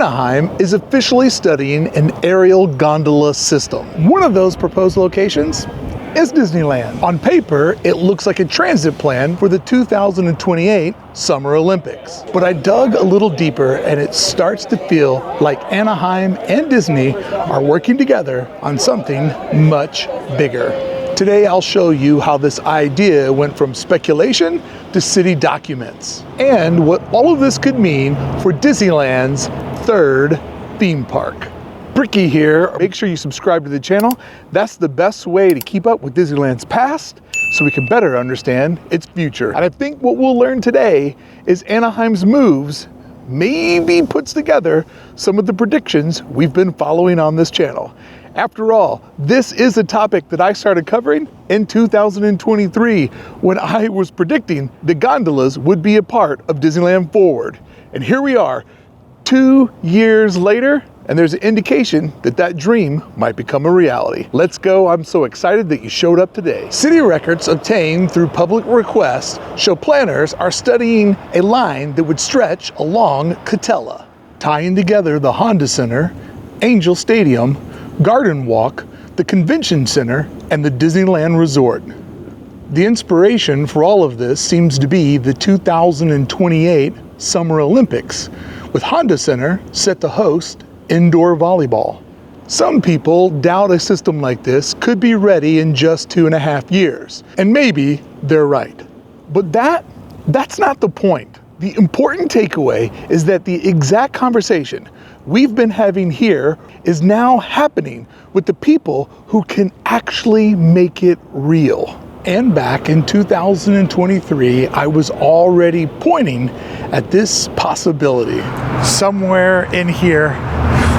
Anaheim is officially studying an aerial gondola system. One of those proposed locations is Disneyland. On paper, it looks like a transit plan for the 2028 Summer Olympics. But I dug a little deeper and it starts to feel like Anaheim and Disney are working together on something much bigger. Today I'll show you how this idea went from speculation to city documents, and what all of this could mean for Disneyland's third theme park. Brickey here. Make sure you subscribe to the channel. That's the best way to keep up with Disneyland's past so we can better understand its future. And I think what we'll learn today is Anaheim's moves maybe puts together some of the predictions we've been following on this channel. After all, this is a topic that I started covering in 2023 when I was predicting the gondolas would be a part of Disneyland Forward. And here we are, 2 years later, and there's an indication that that dream might become a reality. Let's go. I'm so excited that you showed up today. City records obtained through public requests show planners are studying a line that would stretch along Gondola, tying together the Honda Center, Angel Stadium, Garden Walk, the Convention Center, and the Disneyland Resort. The inspiration for all of this seems to be the 2028 Summer Olympics, with Honda Center set to host indoor volleyball. Some people doubt a system like this could be ready in just 2.5 years, and maybe they're right. But that's not the point. The important takeaway is that the exact conversation we've been having here is now happening with the people who can actually make it real. And back in 2023, I was already pointing at this possibility. Somewhere in here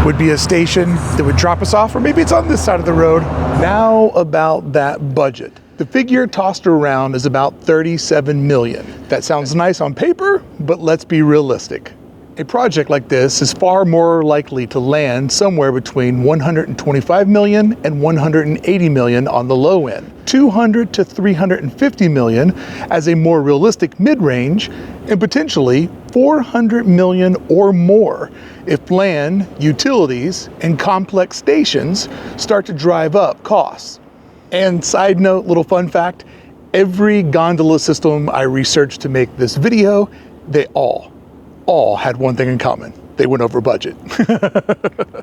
would be a station that would drop us off, or maybe it's on this side of the road. Now about that budget. The figure tossed around is about 37 million. That sounds nice on paper, but let's be realistic. A project like this is far more likely to land somewhere between 125 million and 180 million on the low end, 200 to 350 million as a more realistic mid-range, and potentially 400 million or more if land, utilities, and complex stations start to drive up costs. And side note, little fun fact, every gondola system I researched to make this video, they all had one thing in common. They went over budget.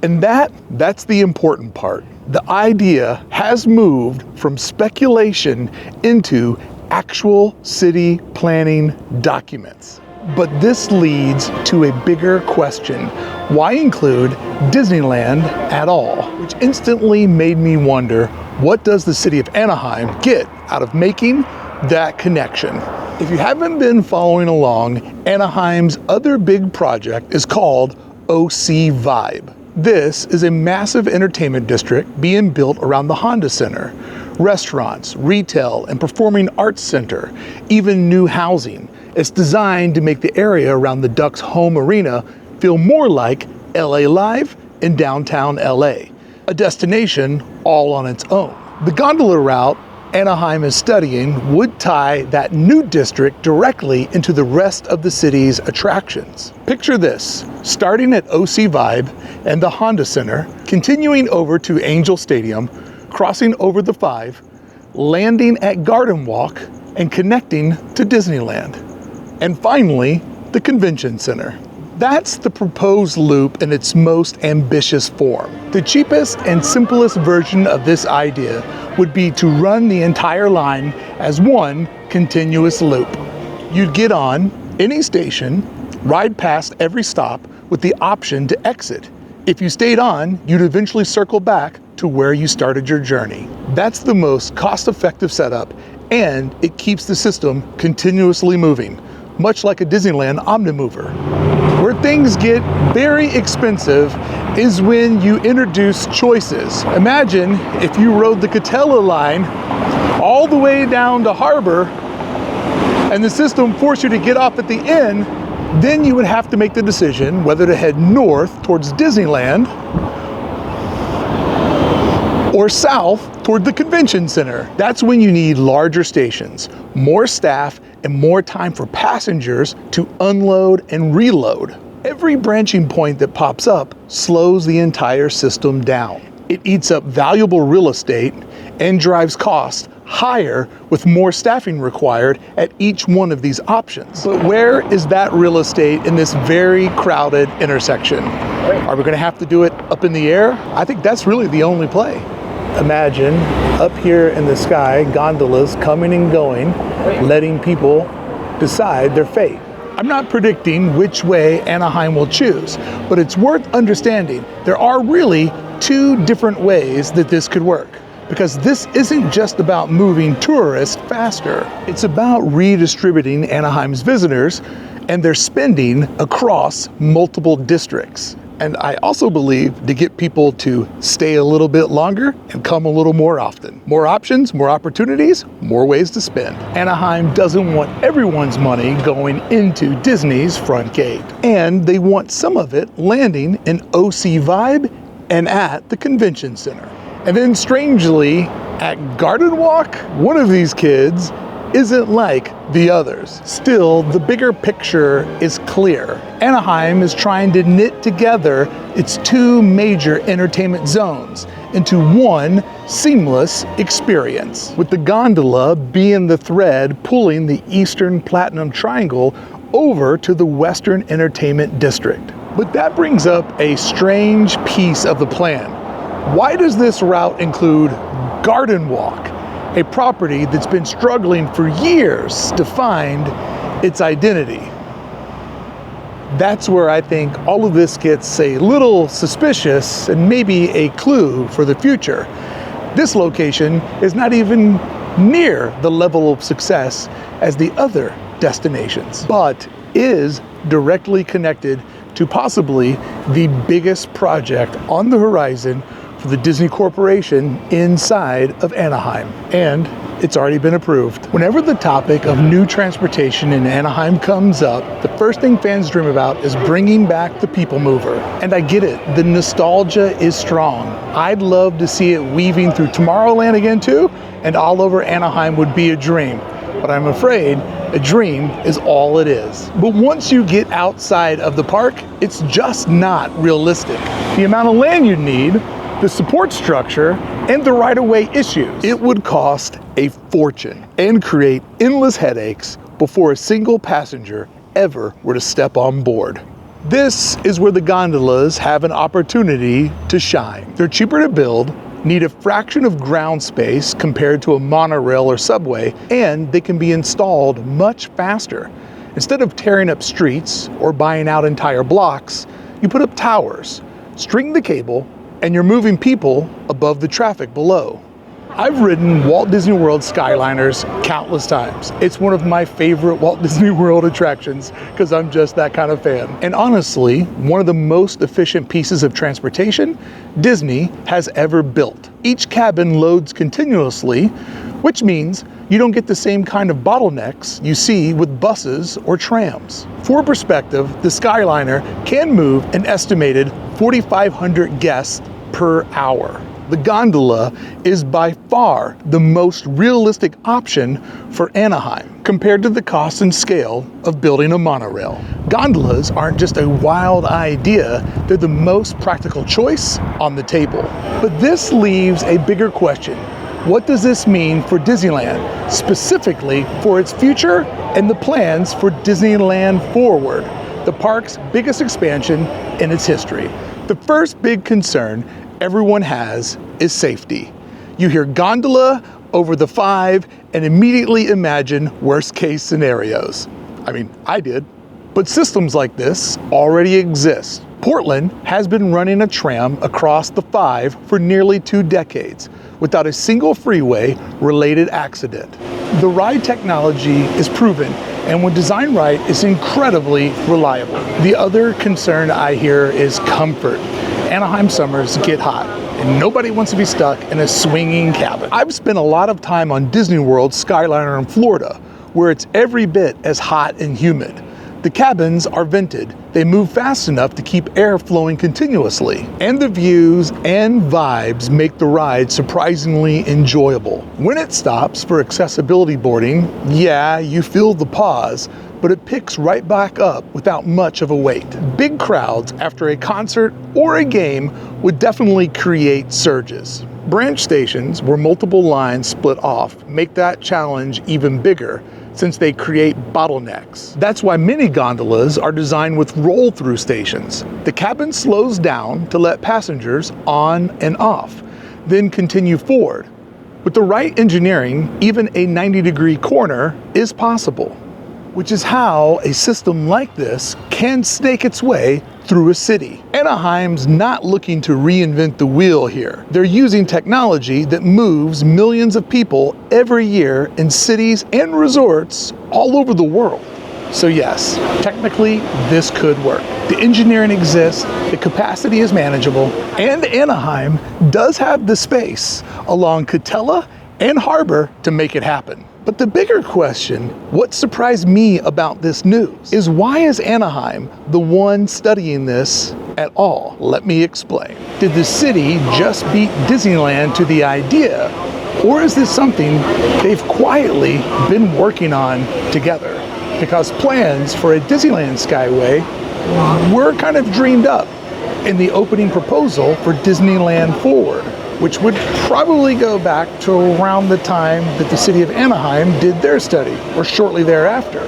And that's the important part. The idea has moved from speculation into actual city planning documents. But this leads to a bigger question. Why include Disneyland at all? Which instantly made me wonder, what does the city of Anaheim get out of making that connection? If you haven't been following along, Anaheim's other big project is called OC Vibe. This is a massive entertainment district being built around the Honda Center. Restaurants, retail, and performing arts center, even new housing. It's designed to make the area around the Ducks' home arena feel more like LA Live in downtown LA, a destination all on its own. The gondola route Anaheim is studying would tie that new district directly into the rest of the city's attractions. Picture this, starting at OC Vibe and the Honda Center, continuing over to Angel Stadium, crossing over the 5, landing at Garden Walk, and connecting to Disneyland. And finally, the Convention Center. That's the proposed loop in its most ambitious form. The cheapest and simplest version of this idea would be to run the entire line as one continuous loop. You'd get on any station, ride past every stop with the option to exit. If you stayed on, you'd eventually circle back to where you started your journey. That's the most cost-effective setup, and it keeps the system continuously moving, much like a Disneyland Omnimover. Where things get very expensive is when you introduce choices. Imagine if you rode the Gondola line all the way down to Harbor and the system forced you to get off at the end, then you would have to make the decision whether to head north towards Disneyland or south toward the Convention Center. That's when you need larger stations, more staff, and more time for passengers to unload and reload. Every branching point that pops up slows the entire system down. It eats up valuable real estate and drives costs higher with more staffing required at each one of these options. But where is that real estate in this very crowded intersection? Are we going to have to do it up in the air? I think that's really the only play. Imagine up here in the sky, gondolas coming and going, letting people decide their fate. I'm not predicting which way Anaheim will choose, but it's worth understanding there are really two different ways that this could work. Because this isn't just about moving tourists faster. It's about redistributing Anaheim's visitors and their spending across multiple districts. And I also believe to get people to stay a little bit longer and come a little more often. More options, more opportunities, more ways to spend. Anaheim doesn't want everyone's money going into Disney's front gate. And they want some of it landing in OC Vibe and at the convention center. And then strangely, at Garden Walk, one of these kids isn't like the others. Still, the bigger picture is clear. Anaheim is trying to knit together its two major entertainment zones into one seamless experience, with the gondola being the thread pulling the Eastern Platinum Triangle over to the Western Entertainment District. But that brings up a strange piece of the plan. Why does this route include Garden Walk, a property that's been struggling for years to find its identity? That's where I think all of this gets a little suspicious and maybe a clue for the future. This location is not even near the level of success as the other destinations, but is directly connected to possibly the biggest project on the horizon for the Disney Corporation inside of Anaheim, and it's already been approved. Whenever the topic of new transportation in Anaheim comes up, the first thing fans dream about is bringing back the People Mover. And I get it, the nostalgia is strong. I'd love to see it weaving through Tomorrowland again too, and all over Anaheim would be a dream. But I'm afraid a dream is all it is. But once you get outside of the park, it's just not realistic. The amount of land you need, the support structure, and the right-of-way issues. It would cost a fortune and create endless headaches before a single passenger ever were to step on board. This is where the gondolas have an opportunity to shine. They're cheaper to build, need a fraction of ground space compared to a monorail or subway, and they can be installed much faster. Instead of tearing up streets or buying out entire blocks, you put up towers, string the cable, and you're moving people above the traffic below. I've ridden Walt Disney World Skyliners countless times. It's one of my favorite Walt Disney World attractions because I'm just that kind of fan. And honestly, one of the most efficient pieces of transportation Disney has ever built. Each cabin loads continuously, which means you don't get the same kind of bottlenecks you see with buses or trams. For perspective, the Skyliner can move an estimated 4,500 guests per hour. The gondola is by far the most realistic option for Anaheim compared to the cost and scale of building a monorail. Gondolas aren't just a wild idea, they're the most practical choice on the table. But this leaves a bigger question. What does this mean for Disneyland, specifically for its future and the plans for Disneyland Forward, the park's biggest expansion in its history? The first big concern everyone has is safety. You hear gondola over the 5 and immediately imagine worst case scenarios. I mean, I did. But systems like this already exist. Portland has been running a tram across the 5 for nearly 2 decades without a single freeway-related accident. The ride technology is proven, and when designed right, it's incredibly reliable. The other concern I hear is comfort. Anaheim summers get hot, and nobody wants to be stuck in a swinging cabin. I've spent a lot of time on Disney World Skyliner in Florida, where it's every bit as hot and humid. The cabins are vented. They move fast enough to keep air flowing continuously. And the views and vibes make the ride surprisingly enjoyable. When it stops for accessibility boarding, yeah, you feel the pause, but it picks right back up without much of a wait. Big crowds after a concert or a game would definitely create surges. Branch stations where multiple lines split off make that challenge even bigger, since they create bottlenecks. That's why many gondolas are designed with roll-through stations. The cabin slows down to let passengers on and off, then continue forward. With the right engineering, even a 90-degree corner is possible, which is how a system like this can snake its way through a city. Anaheim's not looking to reinvent the wheel here. They're using technology that moves millions of people every year in cities and resorts all over the world. So yes, technically this could work. The engineering exists, the capacity is manageable, and Anaheim does have the space along Catella and Harbor to make it happen. But the bigger question, what surprised me about this news, is why is Anaheim the one studying this at all? Let me explain. Did the city just beat Disneyland to the idea, or is this something they've quietly been working on together? Because plans for a Disneyland Skyway were kind of dreamed up in the opening proposal for Disneyland Forward, which would probably go back to around the time that the city of Anaheim did their study, or shortly thereafter.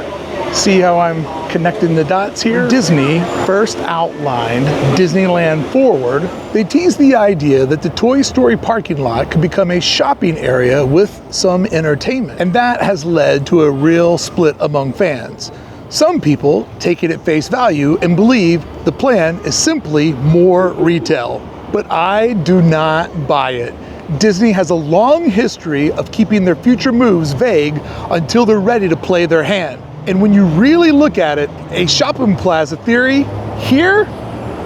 See how I'm connecting the dots here? Disney first outlined Disneyland Forward. They teased the idea that the Toy Story parking lot could become a shopping area with some entertainment, and that has led to a real split among fans. Some people take it at face value and believe the plan is simply more retail. But I do not buy it. Disney has a long history of keeping their future moves vague until they're ready to play their hand. And when you really look at it, a shopping plaza theory here,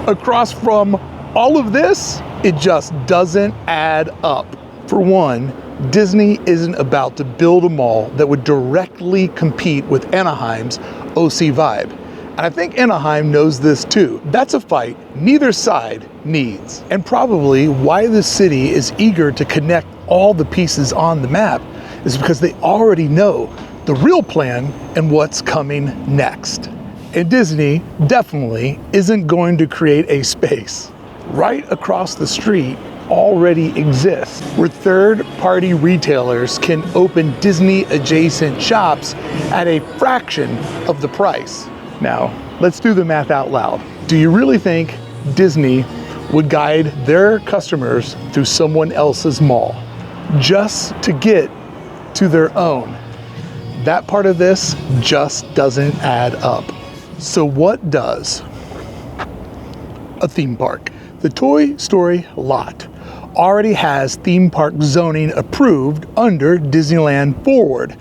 across from all of this, it just doesn't add up. For one, Disney isn't about to build a mall that would directly compete with Anaheim's OC Vibe. And I think Anaheim knows this too. That's a fight neither side needs. And probably why the city is eager to connect all the pieces on the map is because they already know the real plan and what's coming next. And Disney definitely isn't going to create a space. Right across the street already exists, where third-party retailers can open Disney-adjacent shops at a fraction of the price. Now, let's do the math out loud. Do you really think Disney would guide their customers through someone else's mall just to get to their own? That part of this just doesn't add up. So what does? A theme park. The Toy Story lot already has theme park zoning approved under Disneyland Forward.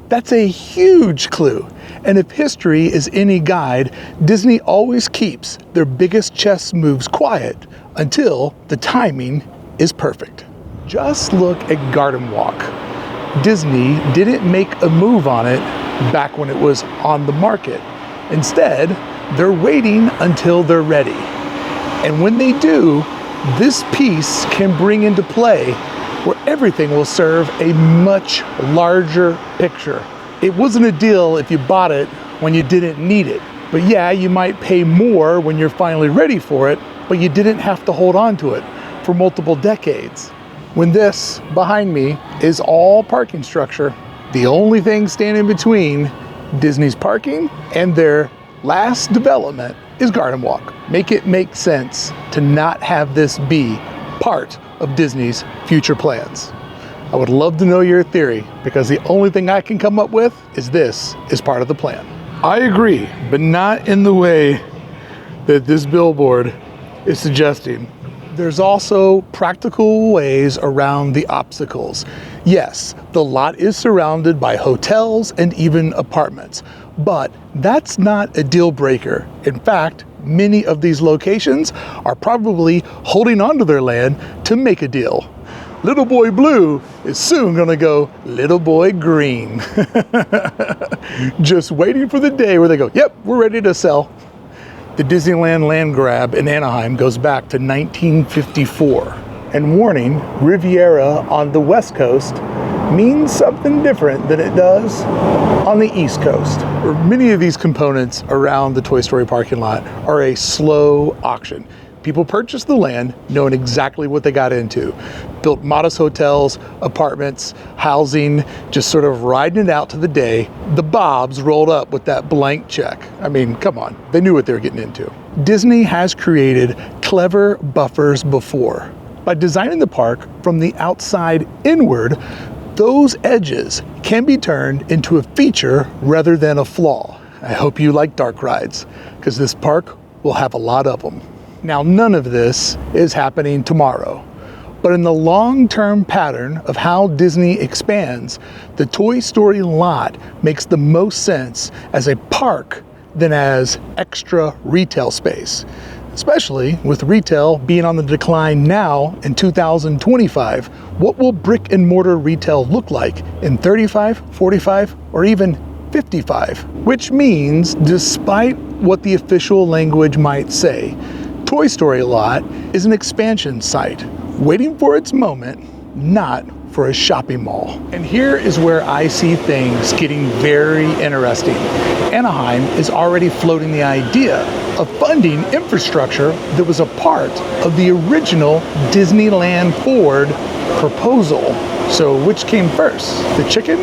That's a huge clue. And if history is any guide, Disney always keeps their biggest chess moves quiet until the timing is perfect. Just look at Garden Walk. Disney didn't make a move on it back when it was on the market. Instead, they're waiting until they're ready. And when they do, this piece can bring into play where everything will serve a much larger picture. It wasn't a deal if you bought it when you didn't need it. But yeah, you might pay more when you're finally ready for it, but you didn't have to hold on to it for multiple decades. When this behind me is all parking structure, the only thing standing between Disney's parking and their last development is Garden Walk. Make it make sense to not have this be part of Disney's future plans. I would love to know your theory, because the only thing I can come up with is this is part of the plan. I agree, but not in the way that this billboard is suggesting. There's also practical ways around the obstacles. Yes, the lot is surrounded by hotels and even apartments, but that's not a deal breaker. In fact, many of these locations are probably holding onto their land to make a deal. Little Boy Blue is soon gonna go Little Boy Green. Just waiting for the day where they go, yep, we're ready to sell. The Disneyland land grab in Anaheim goes back to 1954. And warning, Riviera on the West Coast means something different than it does on the East Coast. Many of these components around the Toy Story parking lot are a slow auction. People purchase the land knowing exactly what they got into. Built modest hotels, apartments, housing, just sort of riding it out to the day the Bobs rolled up with that blank check. I mean, come on, they knew what they were getting into. Disney has created clever buffers before. By designing the park from the outside inward, those edges can be turned into a feature rather than a flaw. I hope you like dark rides, because this park will have a lot of them. Now, none of this is happening tomorrow, but in the long-term pattern of how Disney expands, the Toy Story lot makes the most sense as a park than as extra retail space, especially with retail being on the decline now in 2025. What will brick and mortar retail look like in 35, 45, or even 55? Which means, despite what the official language might say, Toy Story lot is an expansion site, waiting for its moment, not for a shopping mall. And here is where I see things getting very interesting. Anaheim is already floating the idea of funding infrastructure that was a part of the original Disneyland Forward proposal. So which came first, the chicken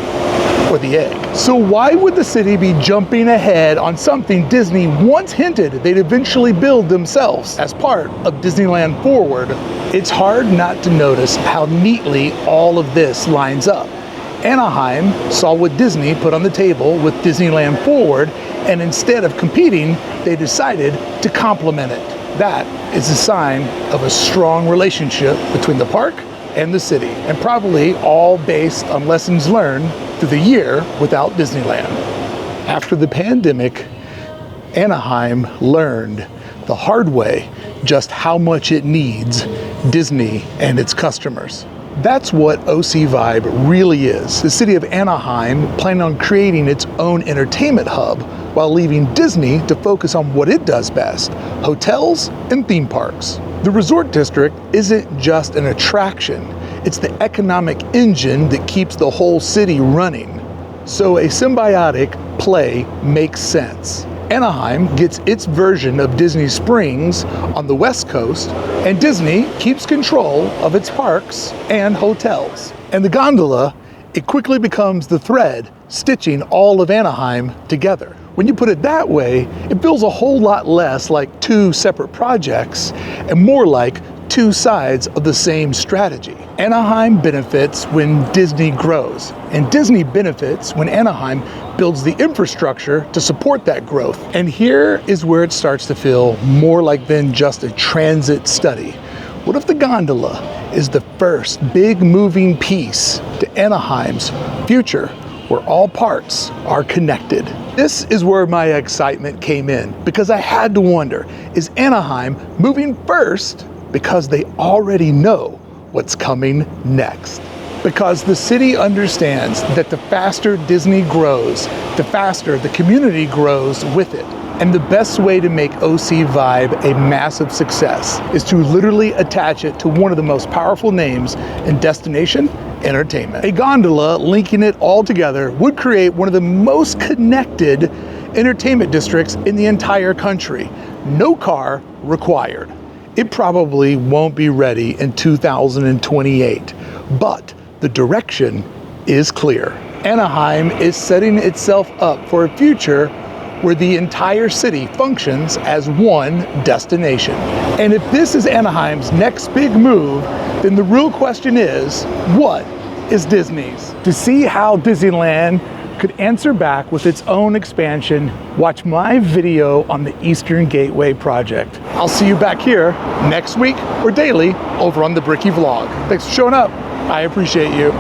or the egg? So why would the city be jumping ahead on something Disney once hinted they'd eventually build themselves as part of Disneyland Forward? It's hard not to notice how neatly all of this lines up. Anaheim saw what Disney put on the table with Disneyland Forward, and instead of competing, they decided to complement it. That is a sign of a strong relationship between the park and the city, and probably all based on lessons learned through the year without Disneyland. After the pandemic, Anaheim learned the hard way just how much it needs Disney and its customers. That's what OC Vibe really is. The city of Anaheim planning on creating its own entertainment hub while leaving Disney to focus on what it does best, hotels and theme parks. The resort district isn't just an attraction, it's the economic engine that keeps the whole city running. So a symbiotic play makes sense. Anaheim gets its version of Disney Springs on the West Coast, and Disney keeps control of its parks and hotels. And the Gondola, it quickly becomes the thread stitching all of Anaheim together. When you put it that way, it feels a whole lot less like two separate projects and more like two sides of the same strategy. Anaheim benefits when Disney grows, and Disney benefits when Anaheim builds the infrastructure to support that growth. And here is where it starts to feel more like than just a transit study. What if the gondola is the first big moving piece to Anaheim's future, where all parts are connected? This is where my excitement came in, because I had to wonder, is Anaheim moving first because they already know what's coming next? Because the city understands that the faster Disney grows, the faster the community grows with it. And the best way to make OC Vibe a massive success is to literally attach it to one of the most powerful names in destination entertainment. A gondola linking it all together would create one of the most connected entertainment districts in the entire country. No car required. It probably won't be ready in 2028, but the direction is clear. Anaheim is setting itself up for a future where the entire city functions as one destination. And if this is Anaheim's next big move, then the real question is, what is Disney's? To see how Disneyland could answer back with its own expansion, watch my video on the Eastern Gateway project. I'll see you back here next week or daily over on the Brickey vlog. Thanks for showing up. I appreciate you.